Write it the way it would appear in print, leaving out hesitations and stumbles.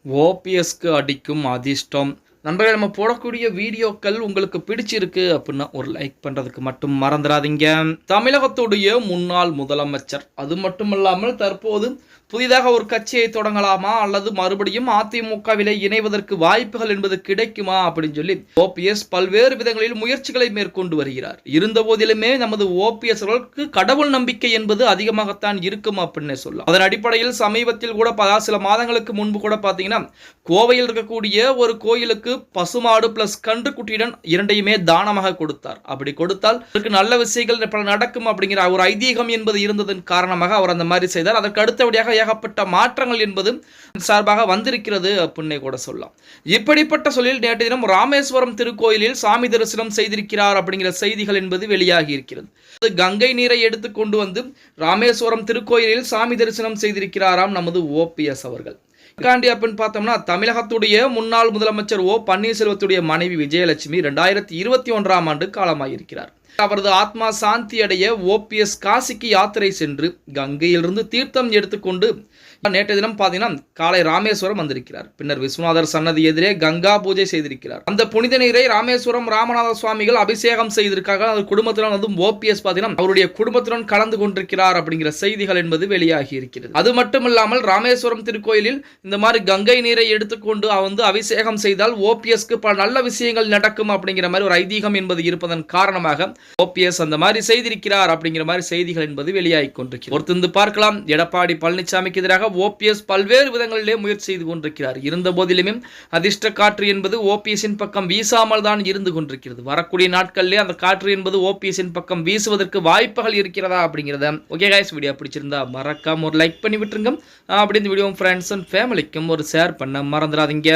ஓபிஎஸ்க்கு அடிக்கும் அதிர்ஷ்டம். நண்பர்களே, நம்ம போடக்கூடிய வீடியோக்கள் உங்களுக்கு பிடிச்சிருக்கு அப்படின்னா ஒரு லைக் பண்ணுறதுக்கு மட்டும் மறந்துடாதீங்க. தமிழகத்துடைய முன்னாள் முதலமைச்சர், அது மட்டுமல்லாமல் தற்போது புதிதாக ஒரு கட்சியை தொடங்கலாமா அல்லது மறுபடியும் அதிமுகவிலே இணைவதற்கு வாய்ப்புகள் என்பது கிடைக்குமா அப்படின்னு சொல்லி ஓபிஎஸ் பல்வேறு விதங்களில் முயற்சிகளை மேற்கொண்டு வருகிறார். இருந்த போதிலுமே நமது ஓபிஎஸ் அவர்களுக்கு கடவுள் நம்பிக்கை என்பது அதிகமாகத்தான் இருக்கும் அப்படின்னு சொல்லலாம். அதன் அடிப்படையில் சமீபத்தில் கூட சில மாதங்களுக்கு முன்பு கூட பார்த்தீங்கன்னா கோவையில் இருக்கக்கூடிய ஒரு கோயிலுக்கு பசுமாடு பிளஸ் கன்றுக்குட்டியுடன் இரண்டையுமே தானமாக கொடுத்தார். அப்படி கொடுத்தால் அதற்கு நல்ல விஷயங்கள் பல நடக்கும் அப்படிங்கிற ஒரு ஐதீகம் என்பது இருந்ததன் காரணமாக அவர் அந்த மாதிரி செய்தார். அதற்கு அடுத்தபடியாக ஏகப்பட்ட மாற்றங்கள் என்பது சார்பாக வந்திருக்கிறது அப்படின்னு கூட சொல்லலாம். இப்படிப்பட்ட சொல்லில் நேற்று தினம் ராமேஸ்வரம் திருக்கோயிலில் சாமி தரிசனம் செய்திருக்கிறார் அப்படிங்கிற செய்திகள் என்பது வெளியாகி இருக்கிறது. கங்கை நீரை எடுத்துக் கொண்டு வந்து ராமேஸ்வரம் திருக்கோயிலில் சாமி தரிசனம் செய்திருக்கிறாராம் நமது ஓபிஎஸ் அவர்கள். காண்டி அப்படின்னு பார்த்தோம்னா தமிழகத்துடைய முன்னாள் முதலமைச்சர் ஓ பன்னீர்செல்வத்துடைய மனைவி விஜயலட்சுமி 2021ஆம் ஆண்டு காலமாயிருக்கிறார். அவரது ஆத்மா சாந்தி அடைய ஓபிஎஸ் காசிக்கு யாத்திரை சென்று கங்கையிலிருந்து தீர்த்தம் எடுத்துக்கொண்டு நேற்று தினம் பார்த்தீங்கன்னா காலை ராமேஸ்வரம் வந்திருக்கிறார். பின்னர் விஸ்வநாதர் சன்னதி எதிரே கங்கா பூஜை செய்திருக்கிறார். அந்த புனித நீரை ராமேஸ்வரம் ராமநாத சுவாமிகள் அபிஷேகம் செய்திருக்காங்க. அந்த குடும்பத்துடன் வந்து ஓபிஎஸ் பார்த்தீங்கன்னா அவருடைய குடும்பத்துடன் கலந்து கொண்டிருக்கிறார் அப்படிங்கிற செய்திகள் என்பது வெளியாகி இருக்கிறது. அது மட்டுமில்லாமல் ராமேஸ்வரம் திருக்கோயிலில் இந்த மாதிரி கங்கை நீரை எடுத்துக்கொண்டு வந்து அபிஷேகம் செய்தால் ஓபிஎஸ்க்கு பல நல்ல விஷயங்கள் நடக்கும் அப்படிங்கிற மாதிரி ஒரு ஐதீகம் என்பது இருப்பதன் காரணமாக ஓபிஎஸ் அந்த மாதிரி செய்திருக்கிறார் அப்படிங்கிற மாதிரி செய்திகள் என்பது வெளியாகி கொண்டிருக்கிறது. ஒருத்தந்து பார்க்கலாம், எடப்பாடி பழனிசாமிக்கு எதிராக ஓபிஎஸ் பல்வேறு விதங்களிலே முயற்சி செய்து கொண்டிருக்கிறார். இருந்த போதிலுமே அதிர்ஷ்ட காற்று என்பது ஓபிஎஸ்ஸின் பக்கம் வீசாமல் தான் இருந்து கொண்டிருக்கிறது. வரக்கூடிய நாட்களிலே அந்த காற்று என்பது ஓபிஎஸ்ஸின் பக்கம் வீசுவதற்கு வாய்ப்புகள் இருக்கிறதா அப்படிங்கிறத ஓகே கைஸ், வீடியோ பிடிச்சிருந்தா மறக்காம ஒரு லைக் பண்ணி விட்டுருங்க. அப்படி இந்த வீடியோ ஃப்ரெண்ட்ஸ் அண்ட் ஃபேமிலிக்கும் ஒரு ஷேர் பண்ண மறந்துடாதீங்க.